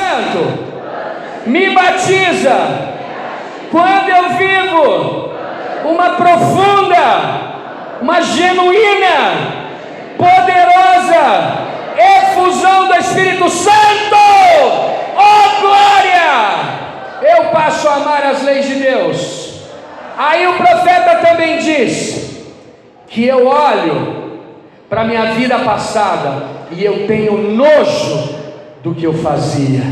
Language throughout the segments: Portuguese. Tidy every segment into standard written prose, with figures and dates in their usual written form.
Santo me batiza quando eu vivo uma profunda, uma genuína, poderosa efusão do Espírito Santo. Oh glória! Eu passo a amar as leis de Deus. Aí o profeta também diz que eu olho para a minha vida passada e eu tenho nojo do que eu fazia.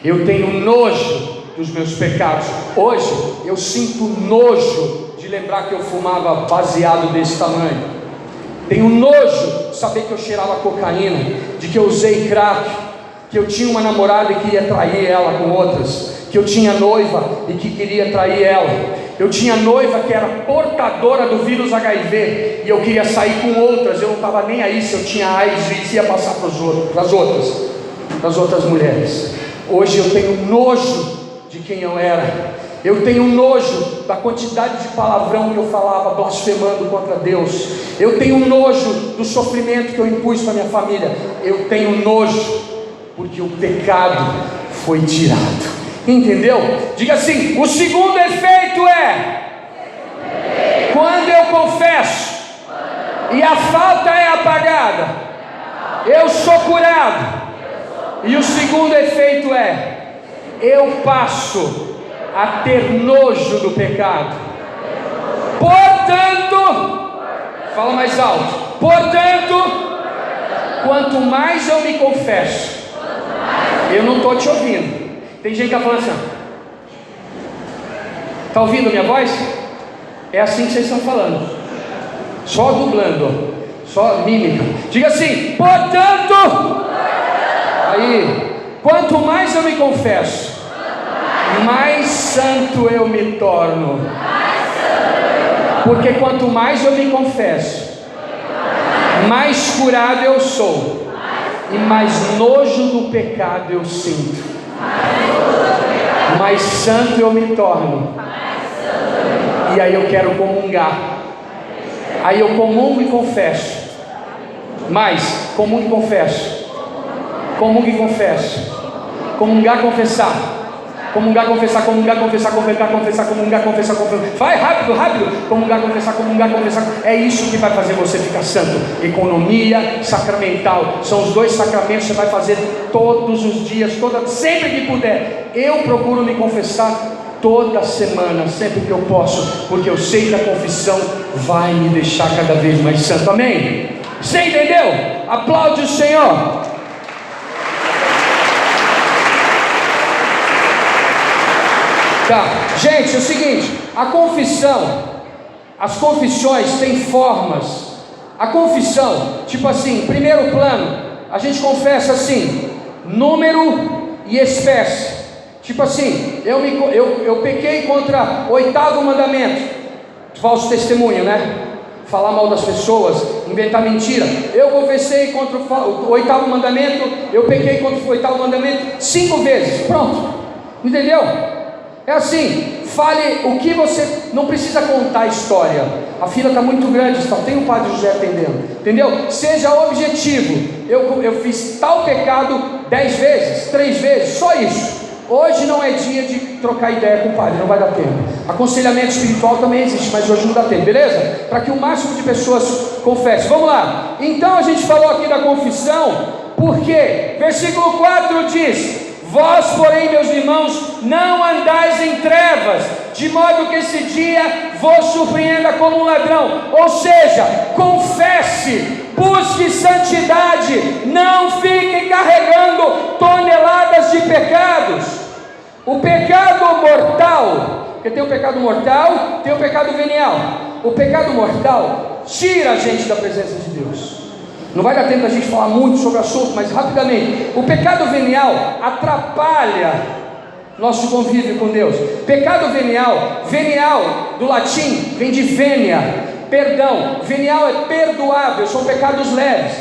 Eu tenho nojo dos meus pecados. Hoje eu sinto nojo de lembrar que eu fumava baseado desse tamanho. Tenho nojo de saber que eu cheirava cocaína, de que eu usei crack, que eu tinha uma namorada e queria trair ela com outras, que eu tinha noiva e que queria trair ela. Eu tinha noiva que era portadora do vírus HIV e eu queria sair com outras. Eu não estava nem aí se eu tinha AIDS e se ia passar para as outras mulheres. Hoje eu tenho nojo de quem eu era. Eu tenho nojo da quantidade de palavrão que eu falava, blasfemando contra Deus. Eu tenho nojo do sofrimento que eu impus para minha família. Eu tenho nojo porque o pecado foi tirado. Entendeu? Diga assim: o segundo efeito é quando eu confesso e a falta é apagada, eu sou curado. E o segundo efeito é eu passo a ter nojo do pecado. Portanto, fala mais alto. Portanto, quanto mais eu me confesso, eu não estou te ouvindo. Tem gente que está falando assim: está ouvindo a minha voz? É assim que vocês estão falando, só dublando, só mímica. Diga assim: portanto, aí, quanto mais eu me confesso, mais santo eu me torno. Porque quanto mais eu me confesso, mais curado eu sou e mais nojo do pecado eu sinto. Mais santo eu me torno. E aí eu quero comungar. Aí eu comungo e confesso. Mais, comungo e confesso. Comungo e confesso. Comungar, confessar. Comungar, confessar, comungar, confessar, comungar, confessar, comungar, confessar, confessar. Vai rápido, rápido. Comungar, confessar, comungar, confessar. É isso que vai fazer você ficar santo. Economia sacramental. São os dois sacramentos que você vai fazer todos os dias, sempre que puder. Eu procuro me confessar toda semana, sempre que eu posso, porque eu sei que a confissão vai me deixar cada vez mais santo. Amém? Você entendeu? Aplaude o Senhor. Tá, gente, é o seguinte: a confissão, as confissões têm formas. A confissão, tipo assim, primeiro plano, a gente confessa assim, número e espécie. Tipo assim, eu pequei contra o 8º mandamento, falso testemunho, né? Falar mal das pessoas, inventar mentira. Eu confessei contra o 8º mandamento, eu pequei contra o 8º mandamento 5 vezes, pronto, entendeu? É assim, fale o que você... Não precisa contar a história. A fila está muito grande, só tem o Padre José atendendo. Entendeu? Seja objetivo. Eu fiz tal pecado 10 vezes, 3 vezes, só isso. Hoje não é dia de trocar ideia com o padre, não vai dar tempo. Aconselhamento espiritual também existe, mas hoje não dá tempo, beleza? Para que o máximo de pessoas confessem. Vamos lá. Então a gente falou aqui da confissão, porque versículo 4 diz: vós, porém, meus irmãos, não andais em trevas, de modo que esse dia vos surpreenda como um ladrão. Ou seja, confesse, busque santidade, não fique carregando toneladas de pecados. O pecado mortal, porque tem o pecado mortal, tem o pecado venial. O pecado mortal tira a gente da presença de Deus. Não vai dar tempo da gente falar muito sobre o assunto, mas rapidamente. O pecado venial atrapalha nosso convívio com Deus. Pecado venial, venial do latim vem de venia, perdão. Venial é perdoável, são pecados leves.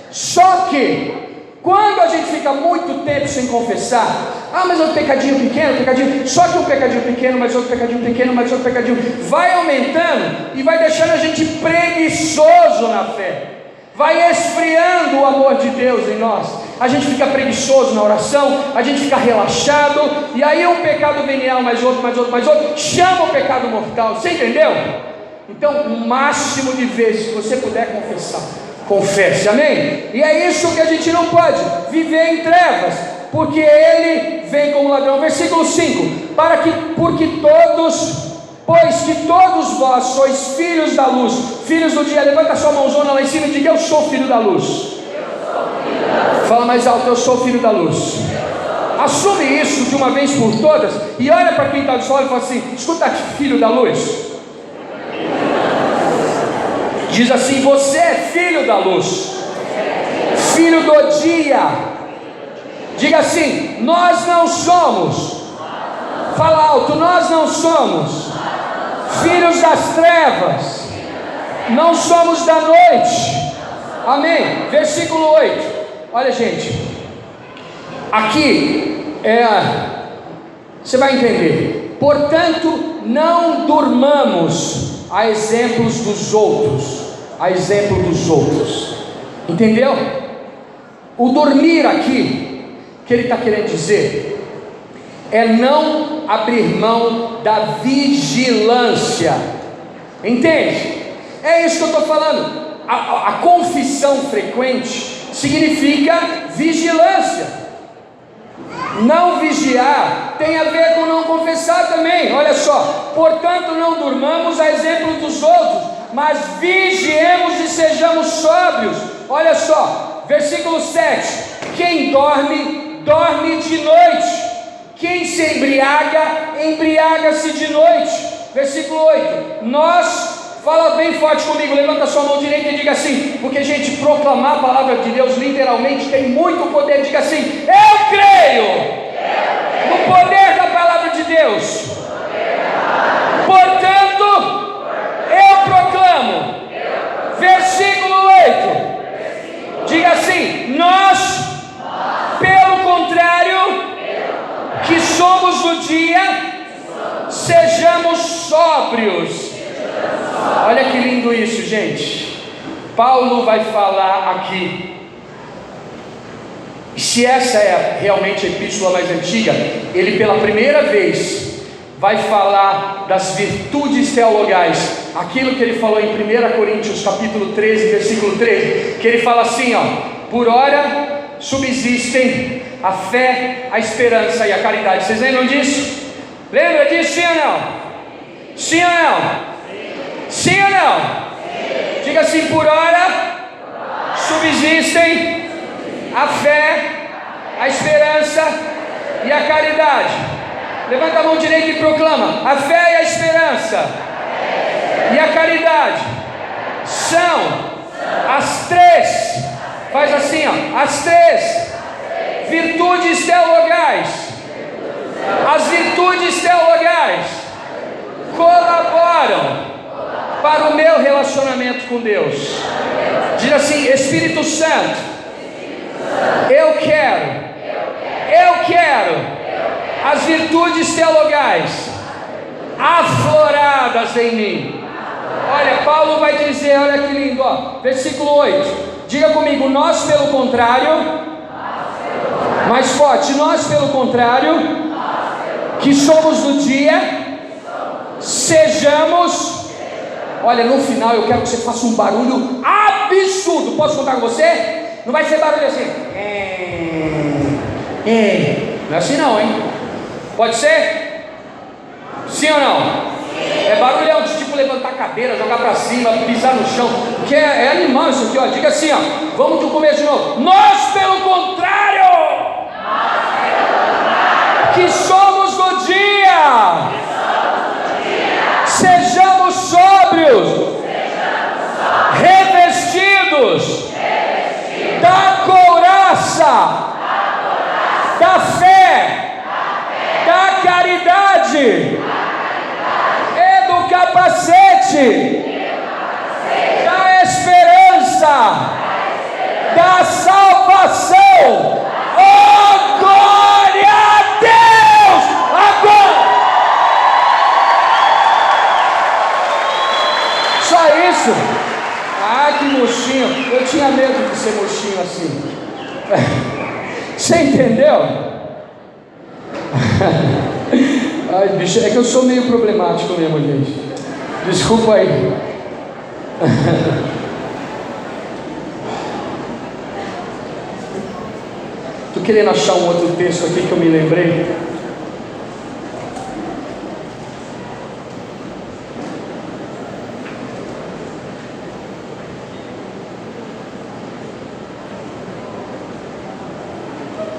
Só que quando a gente fica muito tempo sem confessar, mas é um pecadinho pequeno, só que um pecadinho pequeno, mas outro pecadinho pequeno, mas outro pecadinho, vai aumentando e vai deixando a gente preguiçoso na fé. Vai esfriando o amor de Deus em nós. a gente fica preguiçoso na oração, a gente fica relaxado, e aí um pecado venial, mais outro, chama o pecado mortal, você entendeu? Então, o máximo de vezes que você puder confessar, confesse, amém? E é isso que a gente não pode, viver em trevas, porque ele vem como ladrão. Versículo 5, pois que todos vós sois filhos da luz, filhos do dia. Levanta a sua mãozona lá em cima e diga: eu sou filho da luz. Fala mais alto: eu sou filho da luz. Assume isso de uma vez por todas, e olha para quem está do sol e fala assim: escuta aqui, filho da luz. Diz assim: você é filho da luz, filho do dia. Diga assim: nós não somos, fala alto, nós não somos filhos das trevas, não somos da noite, amém? Versículo 8, olha gente, aqui você vai entender. Portanto, não durmamos a exemplos dos outros, entendeu? O dormir aqui, que ele está querendo dizer, é não abrir mão da vigilância, entende? É isso que eu estou falando. A confissão frequente significa vigilância. Não vigiar tem a ver com não confessar também. Olha só: portanto não durmamos a exemplo dos outros, mas vigiemos e sejamos sóbrios. Olha só, versículo 7, quem dorme, dorme de noite, quem se embriaga, embriaga-se de noite. Versículo 8, nós, fala bem forte comigo, levanta a sua mão direita e diga assim, porque gente, proclamar a palavra de Deus literalmente tem muito poder. Diga assim: eu creio no poder da palavra de Deus, portanto eu proclamo. Versículo 8, diga assim: nós, pelo contrário, que somos do dia, sejamos sóbrios. Olha que lindo isso, gente. Paulo vai falar aqui, se essa é realmente a epístola mais antiga, ele pela primeira vez vai falar das virtudes teologais, aquilo que ele falou em 1 Coríntios capítulo 13, versículo 13, que ele fala assim, ó: por ora subsistem a fé, a esperança e a caridade. Vocês lembram disso? Lembra disso, sim ou não? Sim ou não? Sim ou não? Sim. Diga assim: por ora subsistem a fé, a esperança e a caridade. Levanta a mão direita e proclama: a fé e a esperança e a caridade são as três, faz assim, ó, as três virtudes teologais. As virtudes teologais colaboram para o meu relacionamento com Deus. Diz assim: Espírito Santo, eu quero as virtudes teologais afloradas em mim. Olha, Paulo vai dizer, olha que lindo, ó, versículo 8, diga comigo: nós pelo contrário, mais forte, nós pelo contrário, que somos do dia, sejamos. Olha, no final eu quero que você faça um barulho absurdo. Posso contar com você? Não vai ser barulho assim. Não é assim não, hein? Pode ser? Sim ou não? É barulhão de tipo levantar a cadeira, jogar pra cima, pisar no chão. Que é animal isso aqui, ó. Diga assim, ó. Vamos do começo de novo. Nós pelo contrário, que somos do dia, sejamos sóbrios, revestidos da couraça da fé, da caridade e do capacete da esperança, da salvação. Oh, glória a Deus! Agora! Só isso? Ah, que murchinho! Eu tinha medo de ser murchinho assim. Ai, bicho, é que eu sou meio problemático mesmo, gente. Desculpa aí. Tô querendo achar um outro texto aqui que eu me lembrei.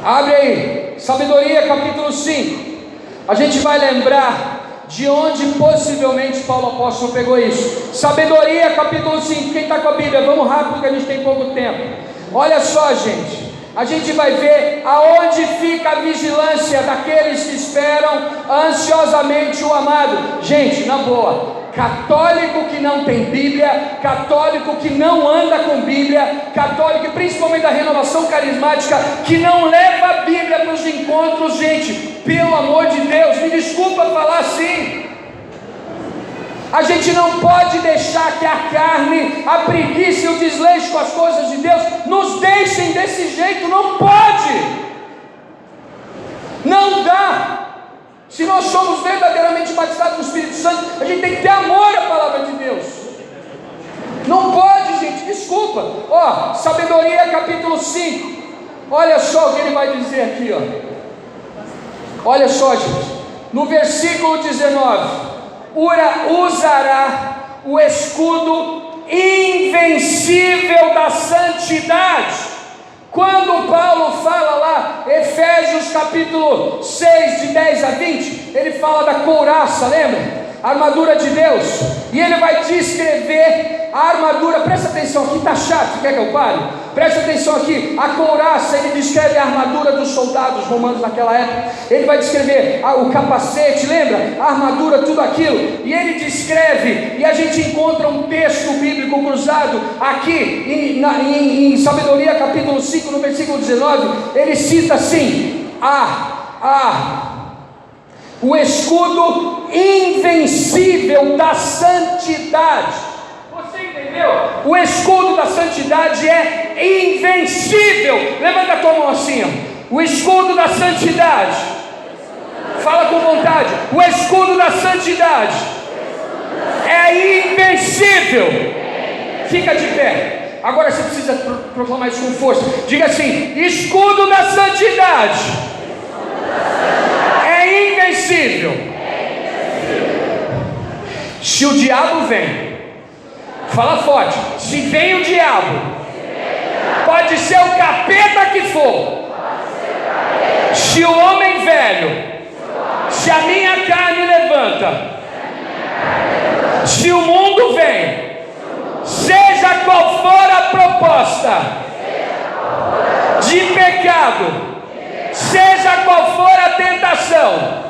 Abre aí, Sabedoria capítulo 5. A gente vai lembrar de onde possivelmente Paulo apóstolo pegou isso. Sabedoria capítulo 5. Quem está com a Bíblia? Vamos rápido porque a gente tem pouco tempo. Olha só, gente, a gente vai ver aonde fica a vigilância daqueles que esperam ansiosamente o amado. Gente, na boa, católico que não tem Bíblia, católico que não anda com Bíblia, católico, principalmente da renovação carismática, que não leva a Bíblia para os encontros, gente, pelo amor de Deus, me desculpa falar assim. A gente não pode deixar que a carne, a preguiça e o desleixo com as coisas de Deus nos deixem desse jeito. Não pode, não dá. Se nós somos verdadeiramente batizados no Espírito Santo, a gente tem que ter amor à palavra de Deus. Não pode, gente, desculpa. Ó, Sabedoria capítulo 5. Olha só o que ele vai dizer aqui, ó. Olha só, gente, no versículo 19: usará o escudo invencível da santidade. Quando Paulo fala lá, Efésios capítulo 6, de 10 a 20, ele fala da couraça, lembra? A armadura de Deus, e ele vai descrever a armadura. Presta atenção aqui, está chato, quer que eu pare? Presta atenção aqui, a couraça, ele descreve a armadura dos soldados romanos naquela época. Ele vai descrever o capacete, lembra? A armadura, tudo aquilo, e ele descreve, e a gente encontra um texto bíblico cruzado aqui em Sabedoria capítulo 5, no versículo 19, ele cita assim: o escudo invencível da santidade. Você entendeu? O escudo da santidade é invencível. Levanta a tua mão assim, ó. O escudo da santidade. Fala com vontade. O escudo da santidade é invencível. Fica de pé. Agora você precisa proclamar isso com força. Diga assim: escudo da santidade é invencível. Se o diabo vem, fala forte, se vem o diabo, pode ser o capeta que for, se o homem velho, se a minha carne levanta, se o mundo vem, seja qual for a proposta de pecado, seja qual for a tentação,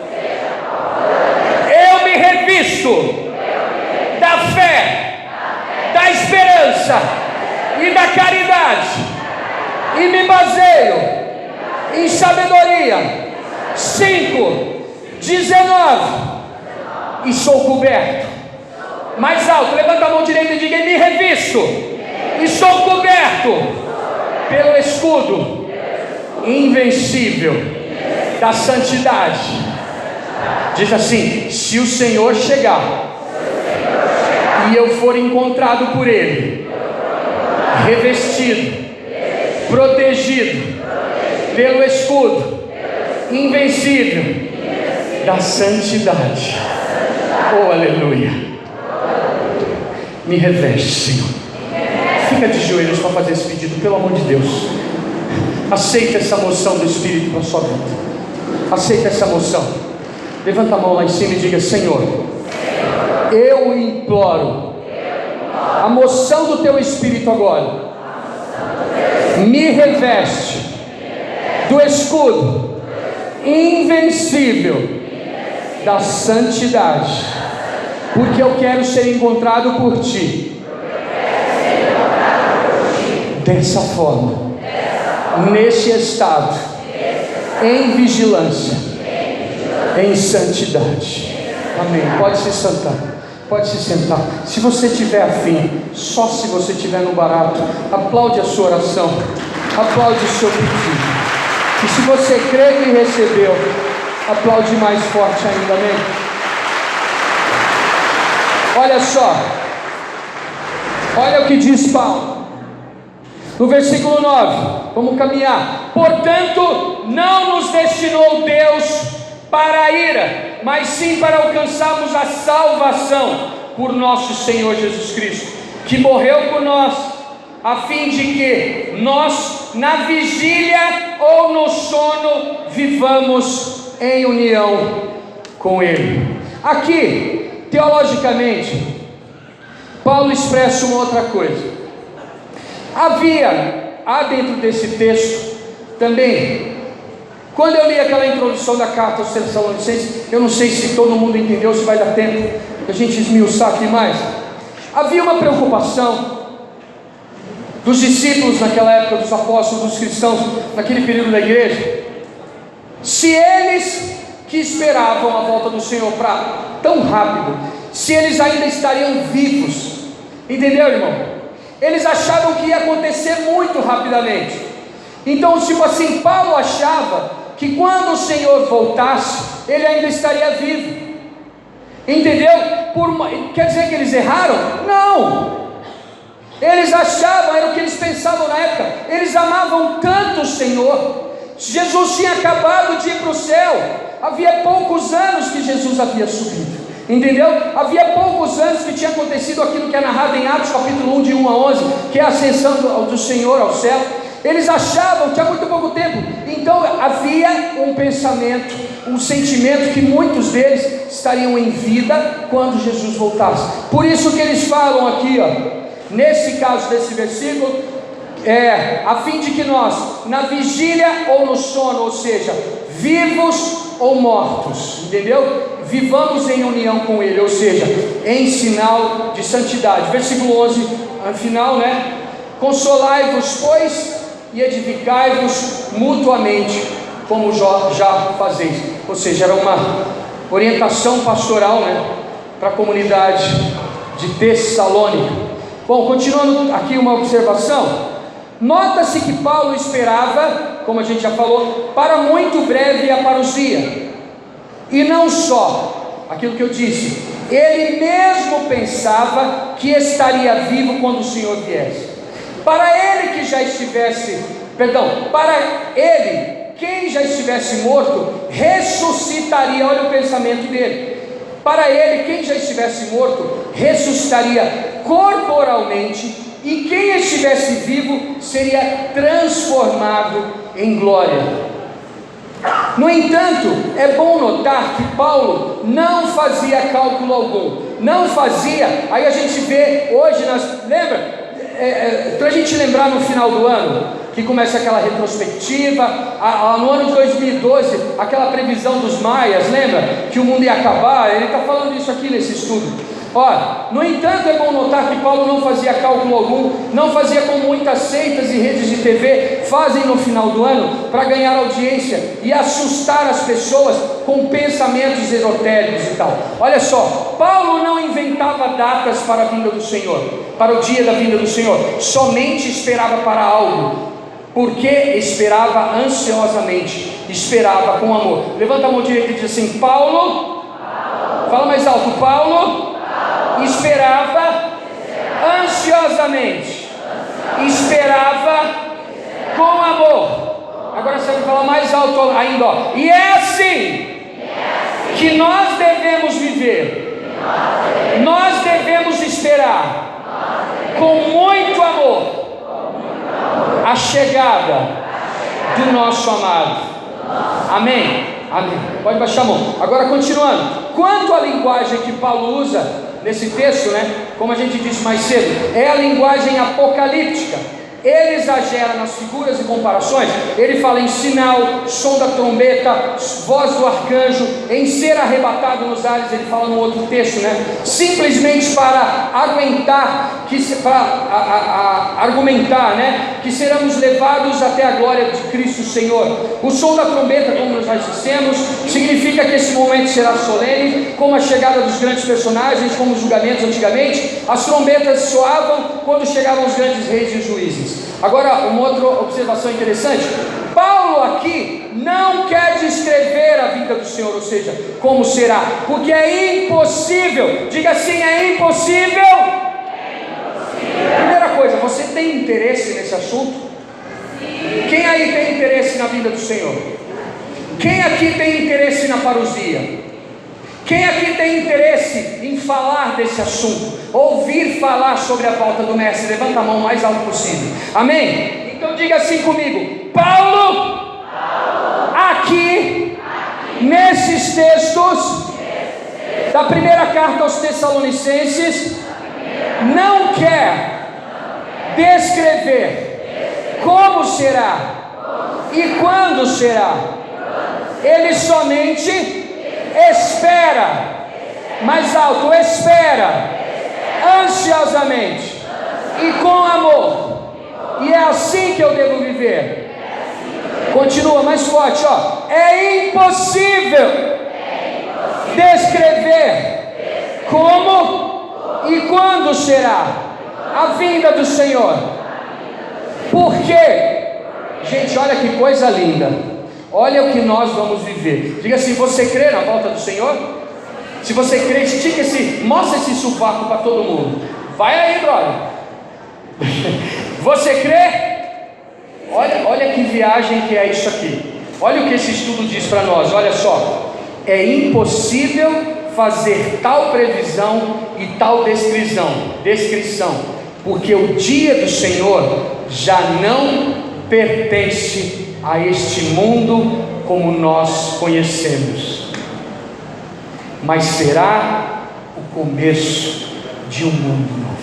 eu me revisto da fé, da esperança e da caridade, e me baseio em Sabedoria 5:19, e sou coberto. Mais alto, levanta a mão direita e diga: me revisto e sou coberto pelo escudo invencível da santidade. Diz assim: se o Senhor chegar e eu for encontrado por Ele, revestido, protegido pelo escudo invencível da santidade, oh aleluia, me reveste, Senhor. Fica de joelhos para fazer esse pedido, pelo amor de Deus. Aceita essa moção do Espírito para a sua vida. Aceita essa moção. Levanta a mão lá em cima e diga: Senhor, eu imploro a moção do Teu Espírito agora. Me reveste do escudo invencível da santidade, porque eu quero ser encontrado por Ti dessa forma, nesse estado, em vigilância, em santidade. Amém. Pode se sentar. Pode se sentar. Se você tiver afim, só se você estiver no barato, aplaude a sua oração, aplaude o seu pedido. E se você crê que recebeu, Aplaude mais forte ainda, amém? Olha só, olha o que diz Paulo, no versículo 9, vamos caminhar. Portanto, não nos destinou Deus para a ira, mas sim para alcançarmos a salvação por nosso Senhor Jesus Cristo, que morreu por nós, a fim de que nós, na vigília ou no sono, vivamos em união com Ele. Aqui, teologicamente, Paulo expressa uma outra coisa. Há dentro desse texto também, quando eu li aquela introdução da carta aos Tessalonicenses, eu não sei se todo mundo entendeu, se vai dar tempo a gente esmiuçar aqui mais. Havia uma preocupação dos discípulos naquela época, dos apóstolos, dos cristãos, naquele período da igreja, se eles que esperavam a volta do Senhor para tão rápido, se eles ainda estariam vivos. Entendeu, irmão? Eles achavam que ia acontecer muito rapidamente. Então, tipo assim, Paulo achava que quando o Senhor voltasse, ele ainda estaria vivo. Entendeu? Quer dizer que eles erraram? Não. Eles achavam, era o que eles pensavam na época. Eles amavam tanto o Senhor. Jesus tinha acabado de ir para o céu. Havia poucos anos que Jesus havia subido. Entendeu? Havia poucos anos que tinha acontecido aquilo que é narrado em Atos capítulo 1, de 1 a 11, que é a ascensão do Senhor ao céu. Eles achavam, tinha muito pouco tempo. Então havia um pensamento, um sentimento que muitos deles estariam em vida quando Jesus voltasse. Por isso que eles falam aqui, nesse caso desse versículo, a fim de que nós, na vigília ou no sono, ou seja, vivos ou mortos, entendeu? Vivamos em união com Ele, ou seja, em sinal de santidade. Versículo 11, final, consolai-vos, pois, e edificai-vos mutuamente, como já fazeis. Ou seja, era uma orientação pastoral, para a comunidade de Tessalônica. Bom, continuando aqui uma observação. Nota-se que Paulo esperava, como a gente já falou, para muito breve a parousia. E não só, aquilo que eu disse, ele mesmo pensava que estaria vivo quando o Senhor viesse. Para ele, quem já estivesse morto, ressuscitaria. Olha o pensamento dele. Para ele, quem já estivesse morto, ressuscitaria corporalmente, e quem estivesse vivo seria transformado em glória. No entanto, é bom notar que Paulo não fazia cálculo algum, aí a gente vê hoje, lembra? Para a gente lembrar no final do ano, que começa aquela retrospectiva, no ano de 2012, aquela previsão dos maias, lembra? Que o mundo ia acabar, ele está falando isso aqui nesse estudo. No entanto, é bom notar que Paulo não fazia cálculo algum, não fazia como muitas seitas e redes de TV fazem no final do ano, para ganhar audiência e assustar as pessoas com pensamentos esotéricos e tal. Olha só, Paulo não inventava datas para a vinda do Senhor, para o dia da vinda do Senhor, somente esperava para algo, porque esperava ansiosamente, esperava com amor. Levanta a mão direita e diz assim: Paulo, fala mais alto, Paulo esperava ansiosamente, esperava com amor. Agora você vai falar mais alto ainda, e é assim que nós devemos viver, nós devemos esperar com muito amor a chegada do nosso amado. Amém? Amém. Pode baixar a mão. Agora continuando, quanto à linguagem que Paulo usa nesse texto, como a gente disse mais cedo, é a linguagem apocalíptica. Ele exagera nas figuras e comparações. Ele fala em sinal, som da trombeta, voz do arcanjo, em ser arrebatado nos ares. Ele fala no outro texto, simplesmente para argumentar que seremos levados até a glória de Cristo Senhor. O som da trombeta, como nós já dissemos, significa que esse momento será solene, como a chegada dos grandes personagens, como os julgamentos antigamente. As trombetas soavam quando chegavam os grandes reis e juízes. Agora, uma outra observação interessante: Paulo aqui não quer descrever a vinda vinda do Senhor, ou seja, como será, porque é impossível, diga assim, é impossível. Primeira coisa, você tem interesse nesse assunto? Quem aí tem interesse na vinda do Senhor? Quem aqui tem interesse na parousia? Quem aqui tem interesse em falar desse assunto? Ouvir falar sobre a volta do Mestre? Levanta a mão o mais alto possível. Amém? Então diga assim comigo: Paulo, aqui, nesses textos da primeira carta aos Tessalonicenses, não quer descrever como será e quando será. Ele somente espera, mais alto, espera, ansiosamente e com amor, e é assim que eu devo viver. Continua mais forte, ó. É impossível descrever como e quando será a vinda do Senhor. Por quê? Gente, olha que coisa linda. Olha o que nós vamos viver. Diga assim: você crê na volta do Senhor? Se você crê, estica mostra esse sovaco para todo mundo. Vai aí, brother. Você crê? Olha que viagem que é isso aqui. Olha o que esse estudo diz para nós. Olha só: é impossível fazer tal previsão e tal descrição, porque o dia do Senhor já não pertence a este mundo como nós conhecemos, mas será o começo de um mundo novo,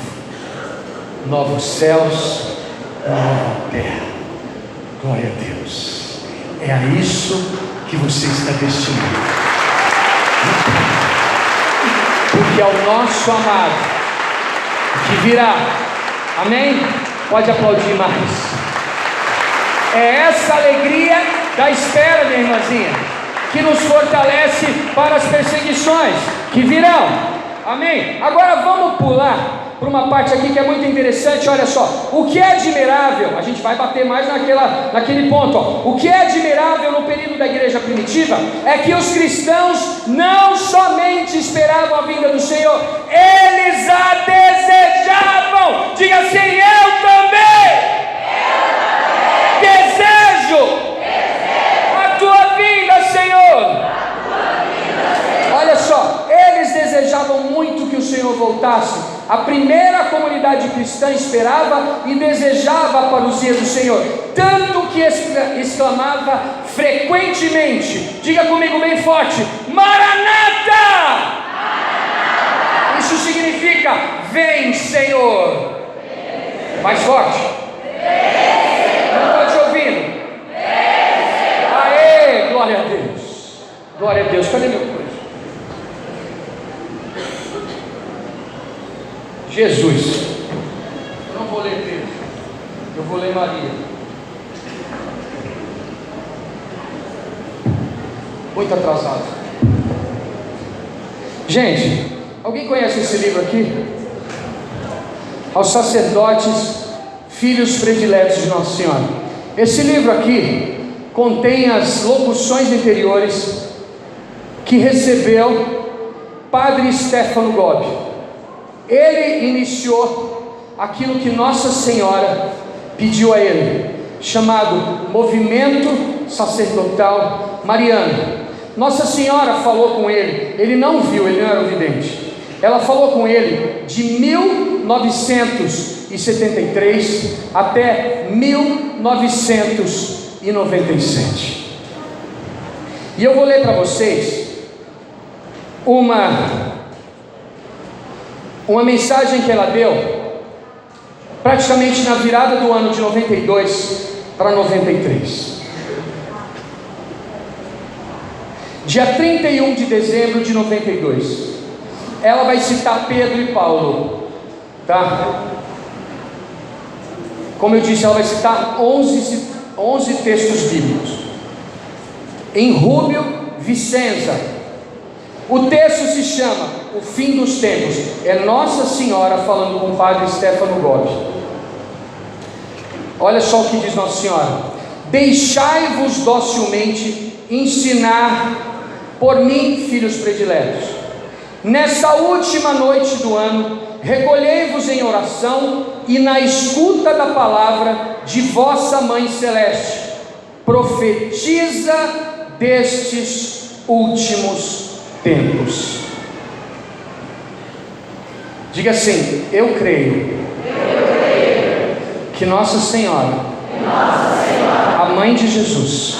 novos céus, nova terra. Glória a Deus. É a isso que você está destinado, porque é o nosso amado que virá. Amém? Pode aplaudir mais. É essa alegria da espera, minha irmãzinha, que nos fortalece para as perseguições que virão. Amém? Agora vamos pular para uma parte aqui que é muito interessante. Olha só, o que é admirável, a gente vai bater mais naquele ponto, ó. O que é admirável no período da igreja primitiva é que os cristãos não somente esperavam a vinda do Senhor, eles a desejavam. Diga assim: eu também desejo a tua vinda, Senhor. Olha só, eles desejavam muito que o Senhor voltasse. A primeira comunidade cristã esperava e desejava a parousia do Senhor, tanto que exclamava frequentemente, diga comigo bem forte: Maranata! Isso significa: vem, Senhor. Mais forte. Não estou te ouvindo. Aê, glória a Deus. Glória a Deus. Cadê meu coisa? Jesus. Eu não vou ler Pedro, eu vou ler Maria. Muito atrasado. Gente, alguém conhece esse livro aqui? Aos sacerdotes, filhos prediletos de Nossa Senhora. Esse livro aqui contém as locuções interiores que recebeu Padre Stefano Gobbi. Ele iniciou aquilo que Nossa Senhora pediu a ele, chamado Movimento Sacerdotal Mariano. Nossa Senhora falou com ele, ele não viu, ele não era vidente. Ela falou com ele de 1973 até 1997. E eu vou ler para vocês uma mensagem que ela deu praticamente na virada do ano de 92 para 93. Dia 31 de dezembro de 92. Ela vai citar Pedro e Paulo, tá? Como eu disse, ela vai citar 11 textos bíblicos em Rubio Vicenza. O texto se chama O Fim dos Tempos. É Nossa Senhora falando com o Padre Stefano Gobbi. Olha só o que diz Nossa Senhora: deixai-vos docilmente ensinar por mim, filhos prediletos. Nessa última noite do ano, recolhei-vos em oração e na escuta da palavra de vossa Mãe Celeste, profetiza destes últimos tempos. Diga assim: eu creio que Nossa Senhora, a Mãe de Jesus,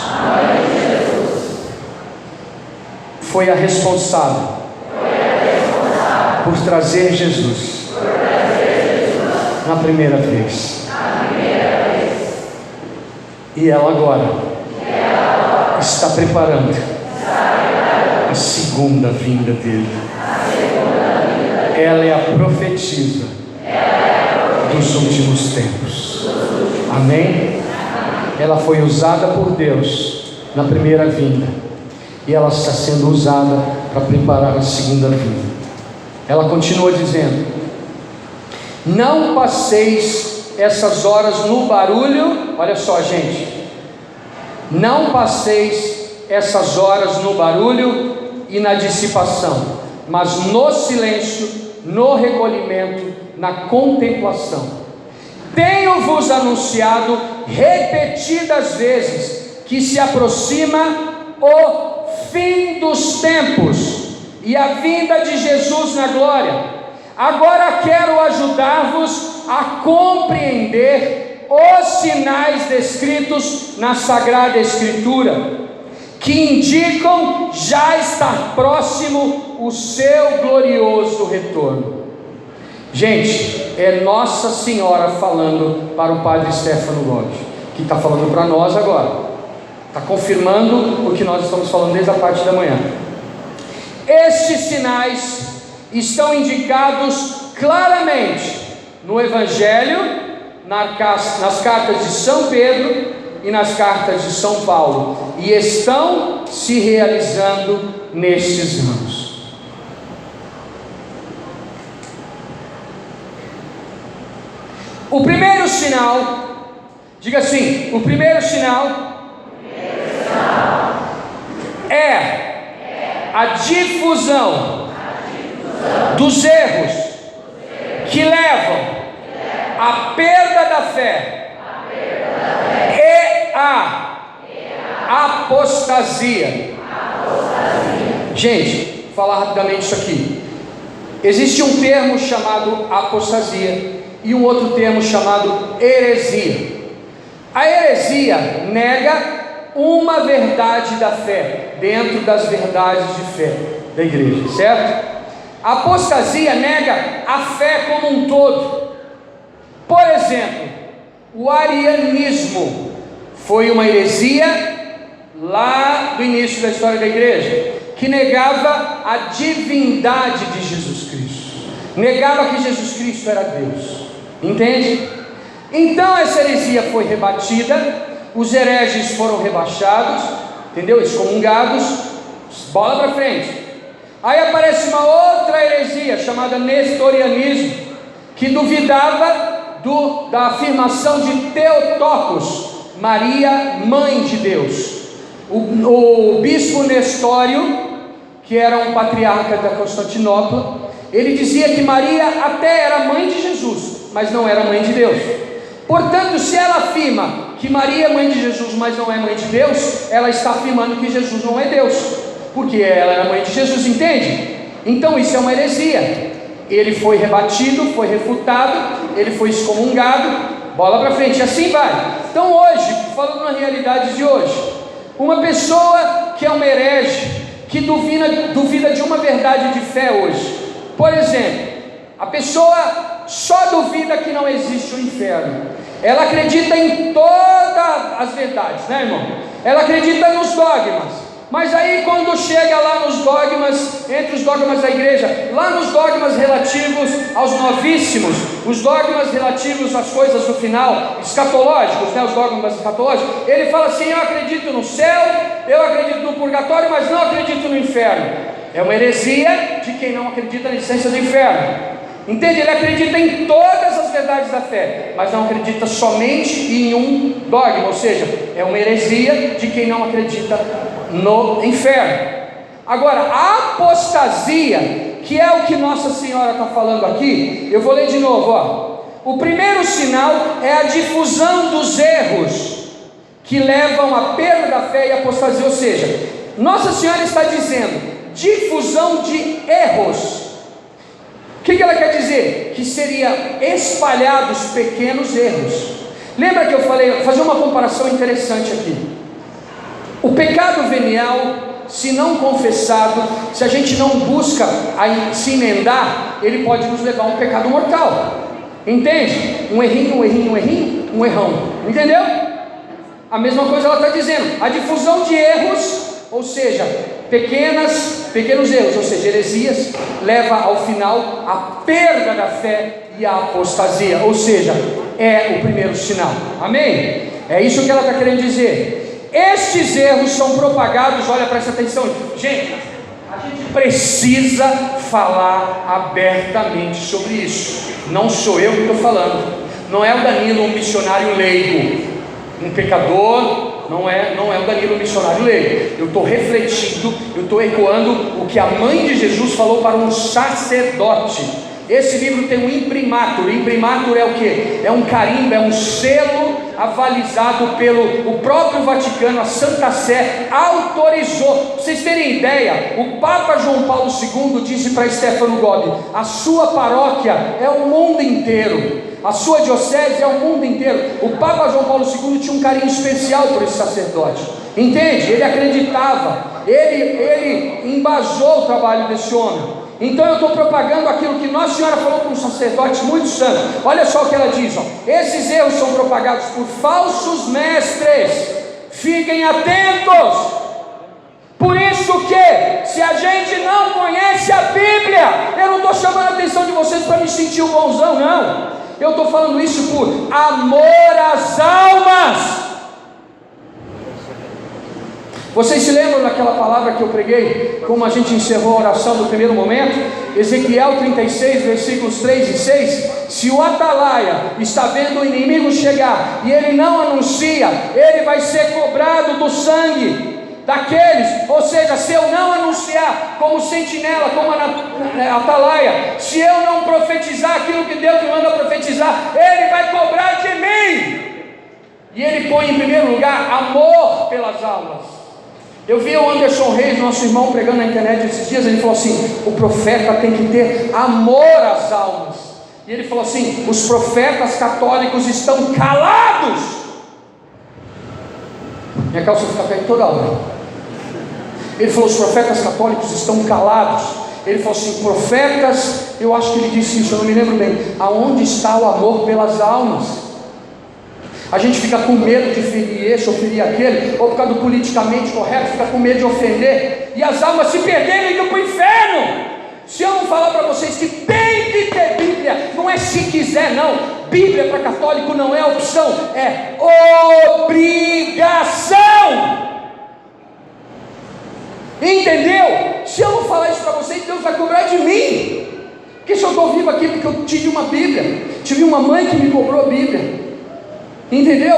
foi a responsável por trazer Jesus na primeira vez. E ela agora está preparando a segunda vinda dele. Ela é a profetisa dos últimos tempos. Amém? Ela foi usada por Deus na primeira vinda, e ela está sendo usada para preparar a segunda vinda. Ela continua dizendo: não passeis essas horas no barulho. Olha só, gente, não passeis essas horas no barulho e na dissipação, mas no silêncio, no recolhimento, na contemplação. Tenho-vos anunciado repetidas vezes que se aproxima o fim dos tempos e a vinda de Jesus na glória. Agora quero ajudar-vos a compreender os sinais descritos na Sagrada Escritura, que indicam já estar próximo o seu glorioso retorno. Gente, é Nossa Senhora falando para o Padre Stefano Lodge, que está falando para nós agora, está confirmando o que nós estamos falando desde a parte da manhã. Estes sinais estão indicados claramente no Evangelho, nas cartas de São Pedro e nas cartas de São Paulo, e estão se realizando nestes anos. O primeiro sinal, diga assim: o primeiro sinal é a difusão dos erros que levam à perda da fé e à apostasia. Gente, vou falar rapidamente isso aqui. Existe um termo chamado apostasia e um outro termo chamado heresia. A heresia nega uma verdade da fé dentro das verdades de fé da igreja, certo? A apostasia nega a fé como um todo. Por exemplo, o arianismo foi uma heresia lá do início da história da igreja, que negava a divindade de Jesus Cristo, negava que Jesus Cristo era Deus. Entende? Então essa heresia foi rebatida, os hereges foram rebaixados, entendeu? Excomungados, bola para frente. Aí aparece uma outra heresia chamada nestorianismo, que duvidava da afirmação de Theotokos, Maria, mãe de Deus. O bispo Nestório, que era um patriarca da Constantinopla, ele dizia que Maria até era mãe de Jesus, mas não era mãe de Deus. Portanto, se ela afirma que Maria é mãe de Jesus, mas não é mãe de Deus, ela está afirmando que Jesus não é Deus, porque ela era mãe de Jesus, entende? Então isso é uma heresia. Ele foi rebatido, foi refutado, ele foi excomungado, bola para frente, assim vai. Então hoje, falando na realidade de hoje, uma pessoa que é um herege, que duvida de uma verdade de fé hoje, por exemplo, a pessoa só duvida que não existe o inferno. Ela acredita em todas as verdades, né, irmão? Ela acredita nos dogmas. Mas aí quando chega lá nos dogmas, entre os dogmas da igreja, lá nos dogmas relativos aos novíssimos, os dogmas relativos às coisas do final, escatológicos, né, os dogmas escatológicos, ele fala assim: eu acredito no céu, eu acredito no purgatório, mas não acredito no inferno. É uma heresia de quem não acredita na existência do inferno. Entende? Ele acredita em todas as verdades da fé, mas não acredita somente em um dogma, ou seja, é uma heresia de quem não acredita no inferno. Agora, a apostasia, que é o que Nossa Senhora está falando aqui, eu vou ler de novo, ó. O primeiro sinal é a difusão dos erros, que levam à perda da fé e apostasia, ou seja, Nossa Senhora está dizendo, difusão de erros. O que ela quer dizer? Que seria espalhados pequenos erros. Lembra que eu falei, vou fazer uma comparação interessante aqui. O pecado venial, se não confessado, se a gente não busca se emendar, ele pode nos levar a um pecado mortal. Entende? Um errinho, um errão. Entendeu? A mesma coisa ela está dizendo. A difusão de erros, ou seja, pequenos erros, ou seja, heresias, leva ao final a perda da fé e a apostasia, ou seja, é o primeiro sinal. Amém? É isso que ela está querendo dizer. Estes erros são propagados, olha, presta atenção, gente, a gente precisa falar abertamente sobre isso. Não sou eu que estou falando, não é o Danilo, um missionário leigo, um pecador. Não é o Danilo, missionário leigo. Eu estou refletindo, eu estou ecoando o que a mãe de Jesus falou para um sacerdote. Esse livro tem um imprimatur. Imprimatur é o que? É um carimbo, é um selo avalizado pelo próprio Vaticano. A Santa Sé autorizou. Para vocês terem ideia, o Papa João Paulo II disse para Stefano Gobbi: a sua paróquia é o mundo inteiro, a sua diocese é o mundo inteiro. O Papa João Paulo II tinha um carinho especial por esse sacerdote, entende? Ele acreditava, ele embasou o trabalho desse homem. Então eu estou propagando aquilo que Nossa Senhora falou para um sacerdote muito santo. Olha só o que ela diz, ó. Esses erros são propagados por falsos mestres, fiquem atentos. Por isso que, se a gente não conhece a Bíblia, eu não estou chamando a atenção de vocês para me sentir o bonzão, não. Eu estou falando isso por amor às almas. Vocês se lembram daquela palavra que eu preguei, como a gente encerrou a oração do primeiro momento? Ezequiel 36, versículos 3 e 6. Se o atalaia está vendo o inimigo chegar e ele não anuncia, ele vai ser cobrado do sangue daqueles. Ou seja, se eu não anunciar como sentinela, como atalaia, se eu não profetizar aquilo que Deus me manda profetizar, ele vai cobrar de mim. E ele põe em primeiro lugar amor pelas almas. Eu vi o Anderson Reis, nosso irmão, pregando na internet esses dias. Ele falou assim: o profeta tem que ter amor às almas. E ele falou assim: os profetas católicos estão calados. Minha calça fica perto toda hora. Ele falou: os profetas católicos estão calados. Ele falou assim: profetas, eu acho que ele disse isso, eu não me lembro bem. Aonde está o amor pelas almas? A gente fica com medo de ferir esse ou ferir aquele, ou por causa do politicamente correto, fica com medo de ofender, e as almas se perderem e indo para o inferno. Se eu não falar para vocês que tem que ter Bíblia, não é se quiser não, Bíblia para católico não é opção, é obrigação. Entendeu? Se eu não falar isso para vocês, Deus vai cobrar de mim. Porque se eu estou vivo aqui, porque eu tive uma Bíblia, tive uma mãe que me cobrou a Bíblia. Entendeu?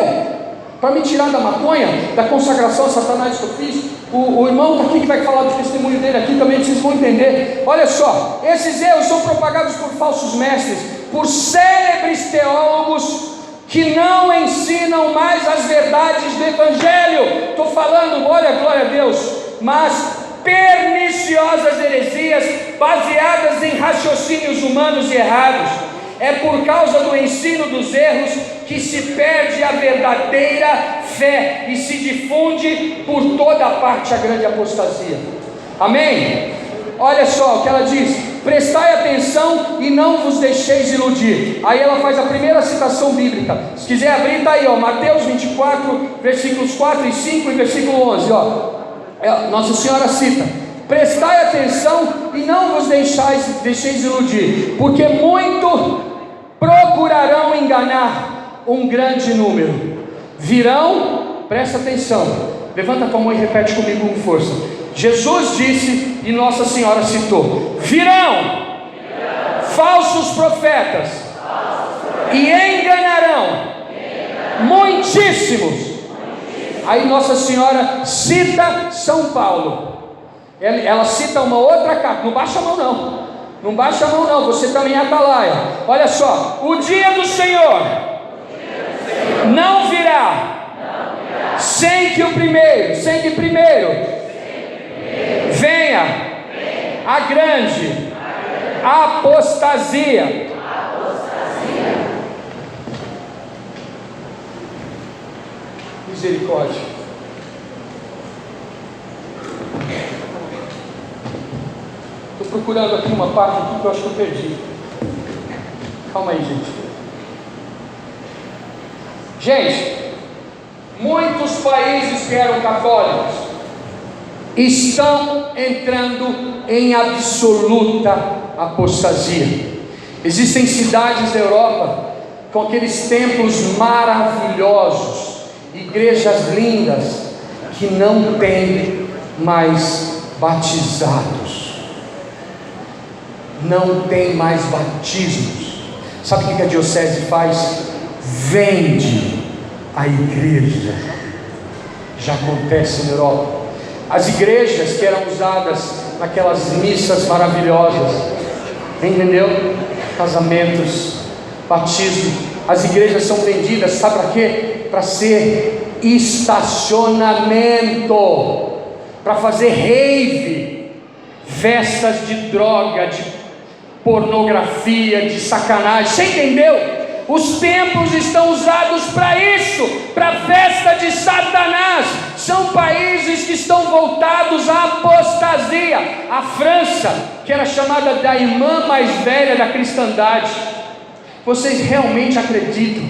Para me tirar da maconha, da consagração a Satanás que eu fiz. O irmão está aqui que vai falar do testemunho dele aqui também, vocês vão entender. Olha só, esses erros são propagados por falsos mestres, por célebres teólogos que não ensinam mais as verdades do Evangelho. Estou falando, olha, glória a Deus, mas perniciosas heresias baseadas em raciocínios humanos e errados. É por causa do ensino dos erros que se perde a verdadeira fé e se difunde por toda a parte a grande apostasia. Amém? Olha só o que ela diz: prestai atenção e não vos deixeis iludir. Aí ela faz a primeira citação bíblica. Se quiser abrir, está aí, ó, Mateus 24, versículos 4 e 5 e versículo 11, ó. Nossa Senhora cita: prestai atenção e não vos deixeis iludir, porque muito procurarão enganar um grande número. Virão, presta atenção, levanta a tua mão e repete comigo com força. Jesus disse e Nossa Senhora citou: virão falsos profetas e enganarão muitíssimos. Aí Nossa Senhora cita São Paulo. Ela cita uma outra carta. Não baixa a mão não. Não baixa a mão não. Você também é atalaia. Olha só. O dia do Senhor não virá sem que primeiro venha a grande apostasia. Misericórdia. Estou procurando aqui uma parte aqui que eu acho que eu perdi. Calma aí, gente. Gente, muitos países que eram católicos estão entrando em absoluta apostasia. Existem cidades da Europa com aqueles templos maravilhosos, igrejas lindas, que não têm mais batizados, não tem mais batismos. Sabe o que a diocese faz? Vende a igreja. Já acontece na Europa. As igrejas que eram usadas naquelas missas maravilhosas, entendeu? Casamentos, batismo, as igrejas são vendidas, sabe para quê? Para ser estacionamento, para fazer rave, festas de droga, de pornografia, de sacanagem. Você entendeu? Os templos estão usados para isso, para festa de Satanás. São países que estão voltados à apostasia. A França, que era chamada da irmã mais velha da cristandade. Vocês realmente acreditam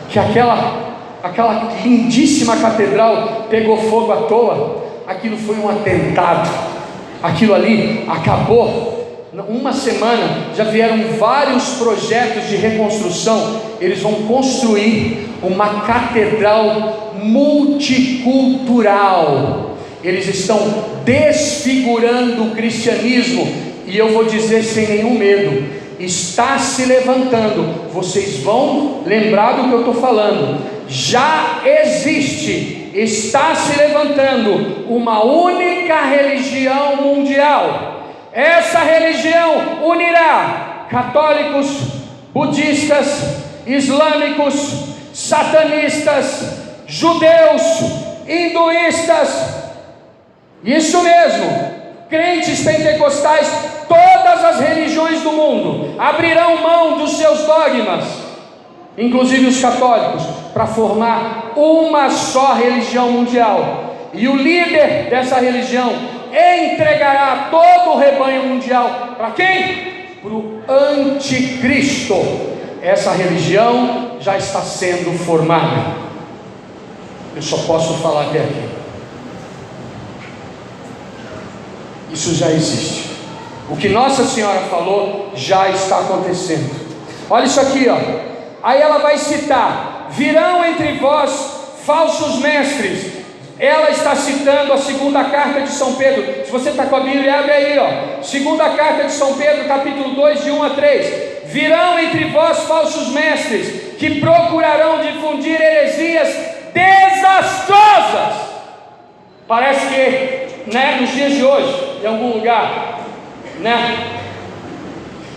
que aquela lindíssima catedral pegou fogo à toa? Aquilo foi um atentado. Aquilo ali acabou. Uma semana já vieram vários projetos de reconstrução. Eles vão construir uma catedral multicultural. Eles estão desfigurando o cristianismo. E eu vou dizer sem nenhum medo, está se levantando. Vocês vão lembrar do que eu estou falando. Já existe, está se levantando uma única religião mundial. Essa religião unirá católicos, budistas, islâmicos, satanistas, judeus, hinduístas, isso mesmo, crentes pentecostais, todas as religiões do mundo abrirão mão dos seus dogmas, inclusive os católicos, para formar uma só religião mundial. E o líder dessa religião entregará todo o rebanho mundial para quem? Para o anticristo. Essa religião já está sendo formada. Eu só posso falar até aqui. Isso já existe. O que Nossa Senhora falou já está acontecendo. Olha isso aqui, ó. Aí ela vai citar: virão entre vós falsos mestres. Ela está citando a segunda carta de São Pedro. Se você está com a Bíblia, abre aí, ó. Segunda carta de São Pedro, capítulo 2, de 1 a 3. Virão entre vós falsos mestres, que procurarão difundir heresias desastrosas. Parece que, nos dias de hoje, em algum lugar,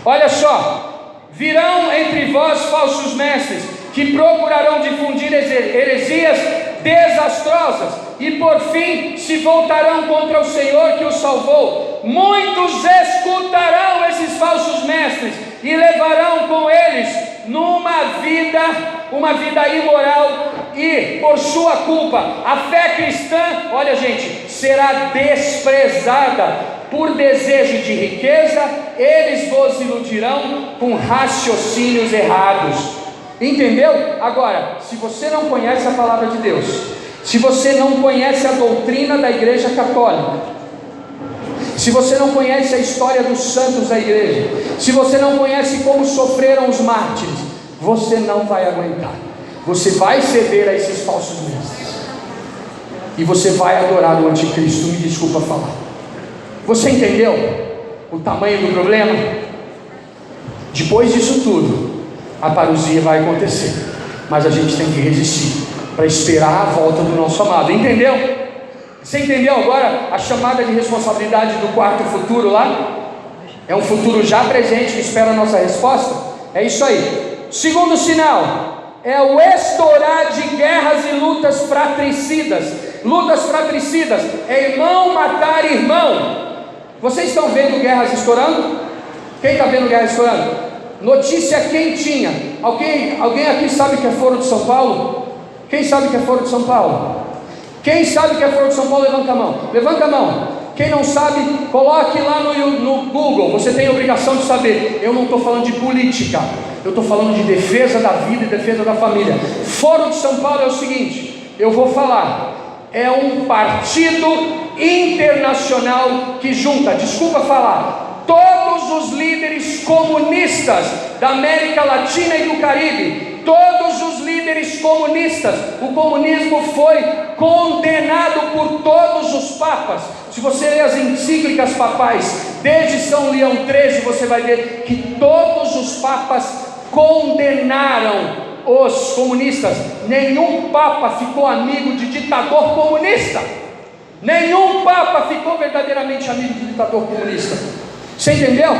Olha só. Virão entre vós falsos mestres, que procurarão difundir heresias desastrosas, e por fim se voltarão contra o Senhor que os salvou. Muitos escutarão esses falsos mestres e levarão com eles uma vida imoral, e por sua culpa a fé cristã, olha gente, será desprezada. Por desejo de riqueza, eles vos iludirão com raciocínios errados. Entendeu? Agora, se você não conhece a palavra de Deus, se você não conhece a doutrina da Igreja Católica, se você não conhece a história dos santos da igreja, se você não conhece como sofreram os mártires, você não vai aguentar. Você vai ceder a esses falsos mestres, e você vai adorar o anticristo. Me desculpa falar. Você entendeu o tamanho do problema? Depois disso tudo, a parousia vai acontecer, mas a gente tem que resistir para esperar a volta do nosso amado. Entendeu? Você entendeu agora a chamada de responsabilidade do quarto futuro lá? É um futuro já presente que espera a nossa resposta? É isso aí. Segundo sinal é o estourar de guerras e lutas fratricidas. Lutas fratricidas é irmão matar irmão. Vocês estão vendo guerras estourando? Quem está vendo guerras estourando? Notícia quentinha. Alguém aqui sabe que é Foro de São Paulo? Quem sabe que é Foro de São Paulo? Quem sabe que é Foro de São Paulo, levanta a mão. Levanta a mão. Quem não sabe, coloque lá no Google. Você tem a obrigação de saber. Eu não estou falando de política, eu estou falando de defesa da vida e defesa da família. Foro de São Paulo é o seguinte, eu vou falar. É um partido internacional que junta, desculpa falar, todos os líderes comunistas da América Latina e do Caribe. Todos os líderes comunistas. O comunismo foi condenado por todos os papas. Se você ler as encíclicas papais, desde São Leão XIII, você vai ver que todos os papas condenaram os comunistas. Nenhum papa ficou amigo de ditador comunista. Nenhum papa ficou verdadeiramente amigo de ditador comunista. Você entendeu?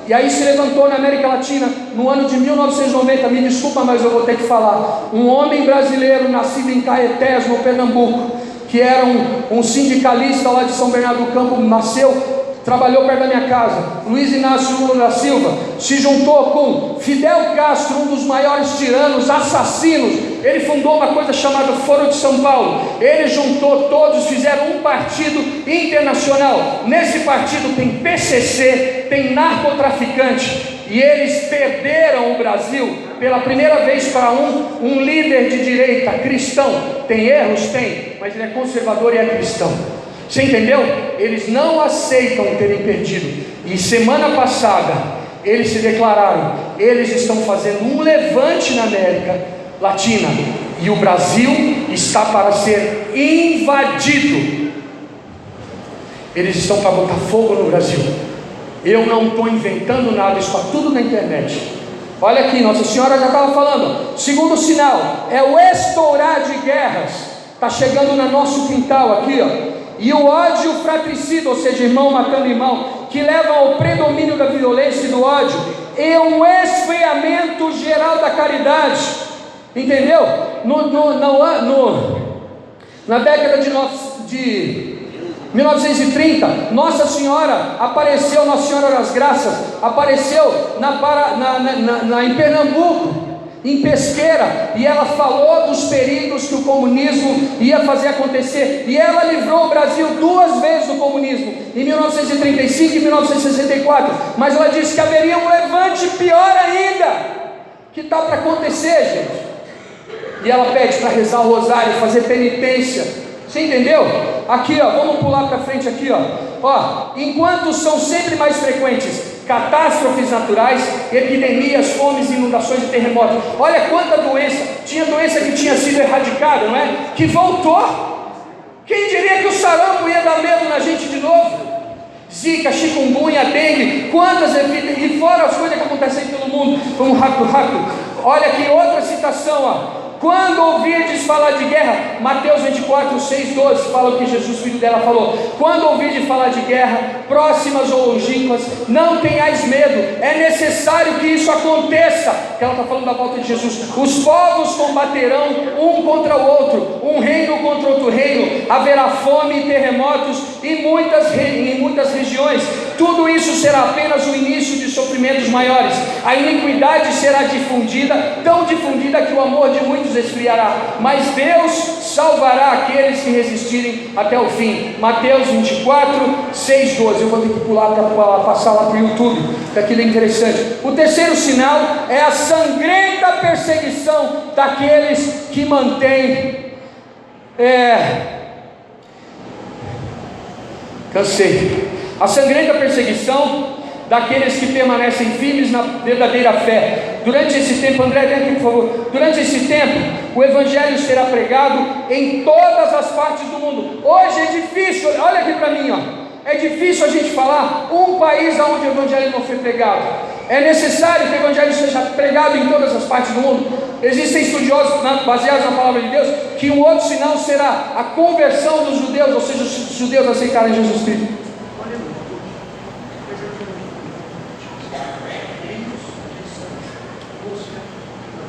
E aí se levantou na América Latina, no ano de 1990, me desculpa, mas eu vou ter que falar, um homem brasileiro nascido em Caetés, no Pernambuco, que era um sindicalista lá de São Bernardo do Campo, nasceu, trabalhou perto da minha casa, Luiz Inácio Lula da Silva, se juntou com Fidel Castro, um dos maiores tiranos, assassinos. Ele fundou uma coisa chamada Foro de São Paulo. Ele juntou todos, fizeram um partido internacional. Nesse partido tem PCC, tem narcotraficante, e eles perderam o Brasil pela primeira vez para um líder de direita, cristão. Tem erros? Tem, mas ele é conservador e é cristão. Você entendeu? Eles não aceitam terem perdido. E semana passada eles se declararam, eles estão fazendo um levante na América Latina, e o Brasil está para ser invadido. Eles estão para botar fogo no Brasil. Eu não estou inventando nada, isso está tudo na internet. Olha aqui, Nossa Senhora já estava falando. Segundo sinal é o estourar de guerras. Está chegando no nosso quintal aqui, ó. E o ódio fratricida, ou seja, irmão matando irmão, que leva ao predomínio da violência e do ódio, e um esfriamento geral da caridade. Entendeu? Na década de 1930, Nossa Senhora apareceu, Nossa Senhora das Graças, apareceu em Pernambuco, em Pesqueira, e ela falou dos perigos que o comunismo ia fazer acontecer, e ela livrou o Brasil 2 vezes do comunismo, em 1935 e 1964, mas ela disse que haveria um levante pior ainda, que está para acontecer, gente, e ela pede para rezar o rosário, fazer penitência. Você entendeu? Aqui, ó, vamos pular para frente aqui, ó, enquanto são sempre mais frequentes catástrofes naturais, epidemias, fomes, inundações e terremotos. Olha quanta doença, tinha doença que tinha sido erradicada, não é? Que voltou. Quem diria que o sarampo ia dar medo na gente de novo? Zika, chikungunya, dengue, quantas epidemias, e fora as coisas que acontecem pelo mundo. Vamos rápido. Olha aqui outra citação, ó. Quando ouvirdes falar de guerra, Mateus 24, 6, 12, fala o que Jesus, filho dela, falou. Quando ouvirdes falar de guerra, próximas ou longínquas, não tenhais medo, é necessário que isso aconteça, que ela está falando da volta de Jesus. Os povos combaterão um contra o outro, um reino contra outro reino, haverá fome e terremotos em muitas regiões. Tudo isso será apenas o início de sofrimentos maiores. A iniquidade será difundida, tão difundida que o amor de muitos esfriará, mas Deus salvará aqueles que resistirem até o fim. Mateus 24, 6, 12. Eu vou ter que pular para passar lá para o YouTube, que aquilo é interessante. O terceiro sinal é a sangrenta perseguição daqueles que mantêm a sangrenta perseguição daqueles que permanecem firmes na verdadeira fé. Durante esse tempo, André, vem aqui por favor. Durante esse tempo, o Evangelho será pregado em todas as partes do mundo. Hoje é difícil, olha aqui para mim, ó. É difícil a gente falar um país onde o Evangelho não foi pregado. É necessário que o Evangelho seja pregado em todas as partes do mundo. Existem estudiosos baseados na palavra de Deus que o outro sinal será a conversão dos judeus, ou seja, os judeus aceitarem Jesus Cristo.